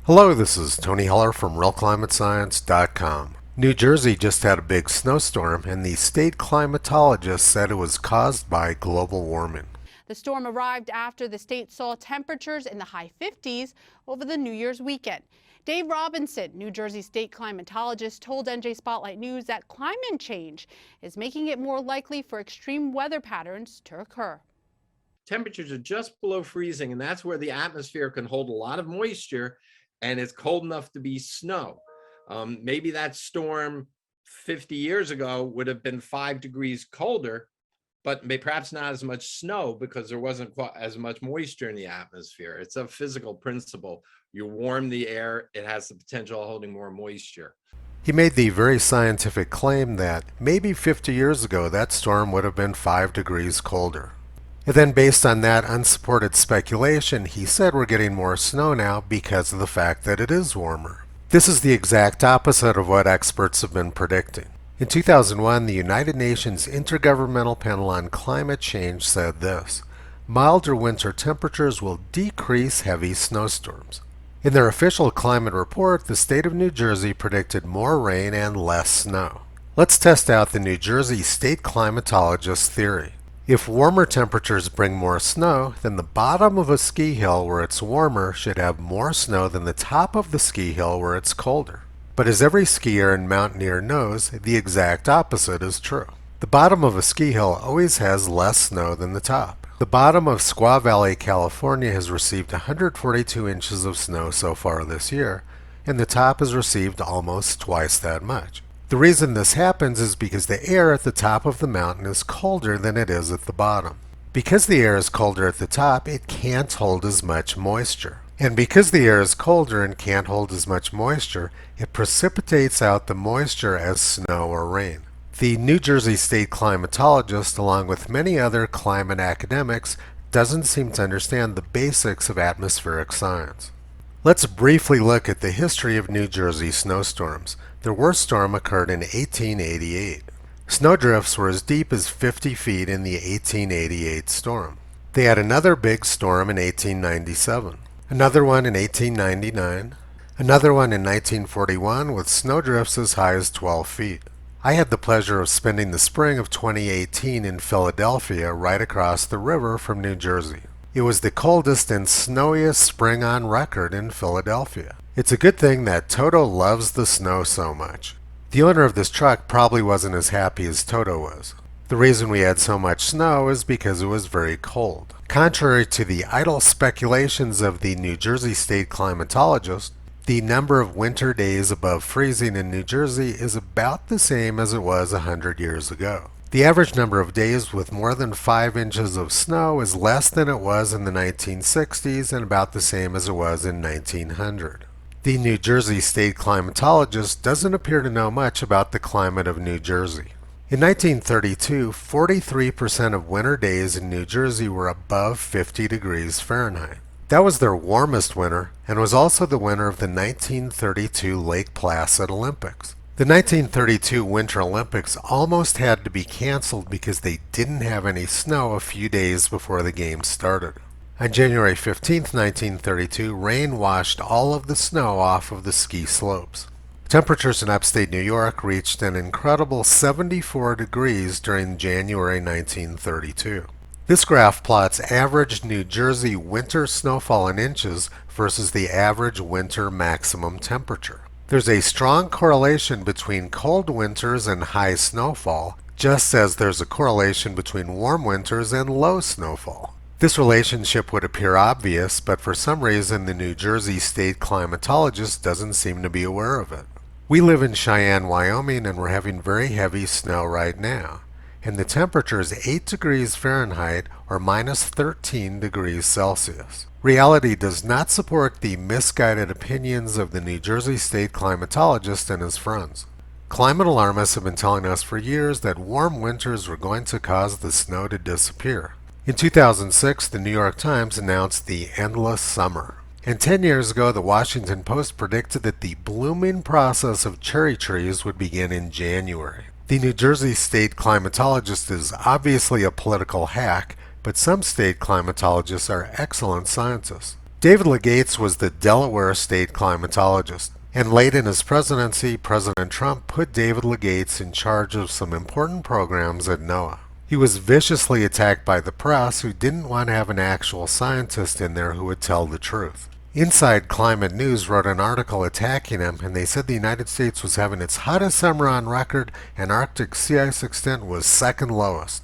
Hello, this is Tony Heller from RealClimateScience.com. New Jersey just had a big snowstorm, and the state climatologist said it was caused by global warming. The storm arrived after the state saw temperatures in the high 50s over the New Year's weekend. Dave Robinson, New Jersey state climatologist, told NJ Spotlight News that climate change is making it more likely for extreme weather patterns to occur. Temperatures are just below freezing, and that's where the atmosphere can hold a lot of moisture, and it's cold enough to be snow. Maybe that storm 50 years ago would have been 5 degrees colder, but perhaps not as much snow because there wasn't quite as much moisture in the atmosphere. It's a physical principle. You warm the air, it has the potential of holding more moisture. He made the very scientific claim that maybe 50 years ago that storm would have been 5 degrees colder. And then based on that unsupported speculation, he said we're getting more snow now because of the fact that it is warmer. This is the exact opposite of what experts have been predicting. In 2001, the United Nations Intergovernmental Panel on Climate Change said this: milder winter temperatures will decrease heavy snowstorms. In their official climate report, the state of New Jersey predicted more rain and less snow. Let's test out the New Jersey state climatologist's theory. If warmer temperatures bring more snow, then the bottom of a ski hill where it's warmer should have more snow than the top of the ski hill where it's colder. But as every skier and mountaineer knows, the exact opposite is true. The bottom of a ski hill always has less snow than the top. The bottom of Squaw Valley, California has received 142 inches of snow so far this year, and the top has received almost twice that much. The reason this happens is because the air at the top of the mountain is colder than it is at the bottom. Because the air is colder at the top, it can't hold as much moisture. And because the air is colder and can't hold as much moisture, it precipitates out the moisture as snow or rain. The New Jersey state climatologist, along with many other climate academics, doesn't seem to understand the basics of atmospheric science. Let's briefly look at the history of New Jersey snowstorms. Their worst storm occurred in 1888. Snowdrifts were as deep as 50 feet in the 1888 storm. They had another big storm in 1897, another one in 1899, another one in 1941 with snowdrifts as high as 12 feet. I had the pleasure of spending the spring of 2018 in Philadelphia, right across the river from New Jersey. It was the coldest and snowiest spring on record in Philadelphia. It's a good thing that Toto loves the snow so much. The owner of this truck probably wasn't as happy as Toto was. The reason we had so much snow is because it was very cold. Contrary to the idle speculations of the New Jersey state climatologist, the number of winter days above freezing in New Jersey is about the same as it was 100 years ago. The average number of days with more than 5 inches of snow is less than it was in the 1960s and about the same as it was in 1900. The New Jersey state climatologist doesn't appear to know much about the climate of New Jersey. In 1932, 43% of winter days in New Jersey were above 50 degrees Fahrenheit. That was their warmest winter and was also the winter of the 1932 Lake Placid Olympics. The 1932 Winter Olympics almost had to be canceled because they didn't have any snow a few days before the games started. On January 15, 1932, rain washed all of the snow off of the ski slopes. Temperatures in upstate New York reached an incredible 74 degrees during January 1932. This graph plots average New Jersey winter snowfall in inches versus the average winter maximum temperature. There's a strong correlation between cold winters and high snowfall, just as there's a correlation between warm winters and low snowfall. This relationship would appear obvious, but for some reason the New Jersey state climatologist doesn't seem to be aware of it. We live in Cheyenne, Wyoming, and we're having very heavy snow right now. And the temperature is 8 degrees Fahrenheit or minus 13 degrees Celsius. Reality does not support the misguided opinions of the New Jersey state climatologist and his friends. Climate alarmists have been telling us for years that warm winters were going to cause the snow to disappear. In 2006, the New York Times announced the endless summer. And 10 years ago, the Washington Post predicted that the blooming process of cherry trees would begin in January. The New Jersey state climatologist is obviously a political hack, but some state climatologists are excellent scientists. David Legates was the Delaware state climatologist, and late in his presidency, President Trump put David Legates in charge of some important programs at NOAA. He was viciously attacked by the press, who didn't want to have an actual scientist in there who would tell the truth. Inside Climate News wrote an article attacking him, and they said the United States was having its hottest summer on record, and Arctic sea ice extent was second lowest.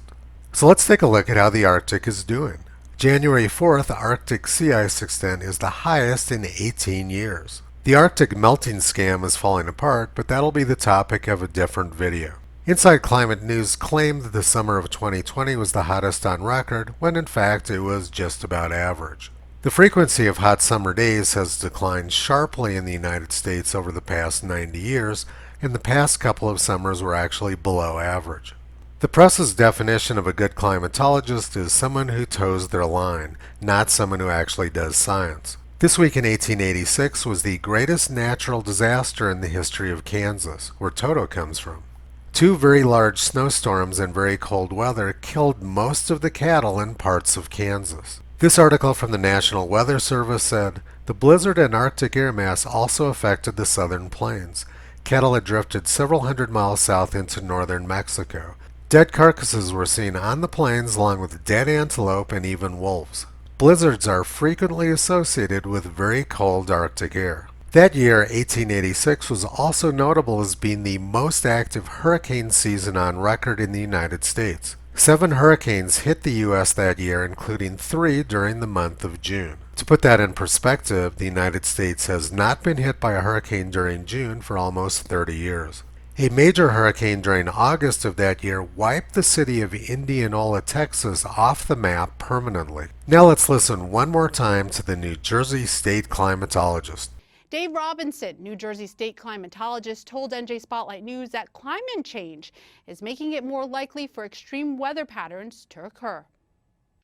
So let's take a look at how the Arctic is doing. January 4th, Arctic sea ice extent is the highest in 18 years. The Arctic melting scam is falling apart, but that'll be the topic of a different video. Inside Climate News claimed that the summer of 2020 was the hottest on record, when in fact it was just about average. The frequency of hot summer days has declined sharply in the United States over the past 90 years, and the past couple of summers were actually below average. The press's definition of a good climatologist is someone who toes their line, not someone who actually does science. This week in 1886 was the greatest natural disaster in the history of Kansas, where Toto comes from. Two very large snowstorms and very cold weather killed most of the cattle in parts of Kansas. This article from the National Weather Service said, the blizzard and Arctic air mass also affected the southern plains. Cattle had drifted several hundred miles south into northern Mexico. Dead carcasses were seen on the plains along with dead antelope and even wolves. Blizzards are frequently associated with very cold Arctic air. That year, 1886, was also notable as being the most active hurricane season on record in the United States. 7 hurricanes hit the U.S. that year, including 3 during the month of June. To put that in perspective, the United States has not been hit by a hurricane during June for almost 30 years. A major hurricane during August of that year wiped the city of Indianola, Texas off the map permanently. Now let's listen one more time to the New Jersey state climatologist. Dave Robinson, New Jersey state climatologist, told NJ Spotlight News that climate change is making it more likely for extreme weather patterns to occur.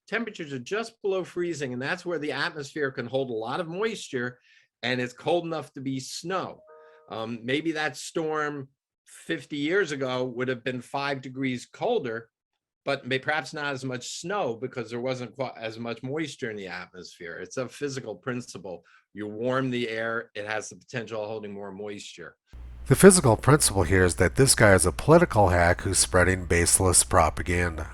Temperatures are just below freezing, and that's where the atmosphere can hold a lot of moisture, and it's cold enough to be snow. Maybe that storm 50 years ago would have been 5 degrees colder, but perhaps not as much snow because there wasn't quite as much moisture in the atmosphere. It's a physical principle. You warm the air, it has the potential of holding more moisture. The physical principle here is that this guy is a political hack who's spreading baseless propaganda.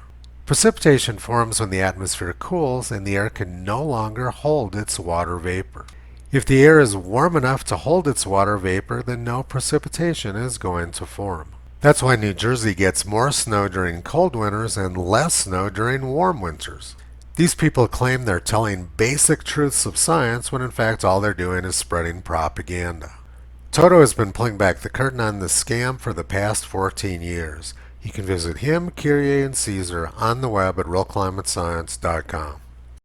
Precipitation forms when the atmosphere cools and the air can no longer hold its water vapor. If the air is warm enough to hold its water vapor, then no precipitation is going to form. That's why New Jersey gets more snow during cold winters and less snow during warm winters. These people claim they're telling basic truths of science when in fact all they're doing is spreading propaganda. Toto has been pulling back the curtain on this scam for the past 14 years. You can visit him, Kyrie, and Caesar on the web at realclimatescience.com.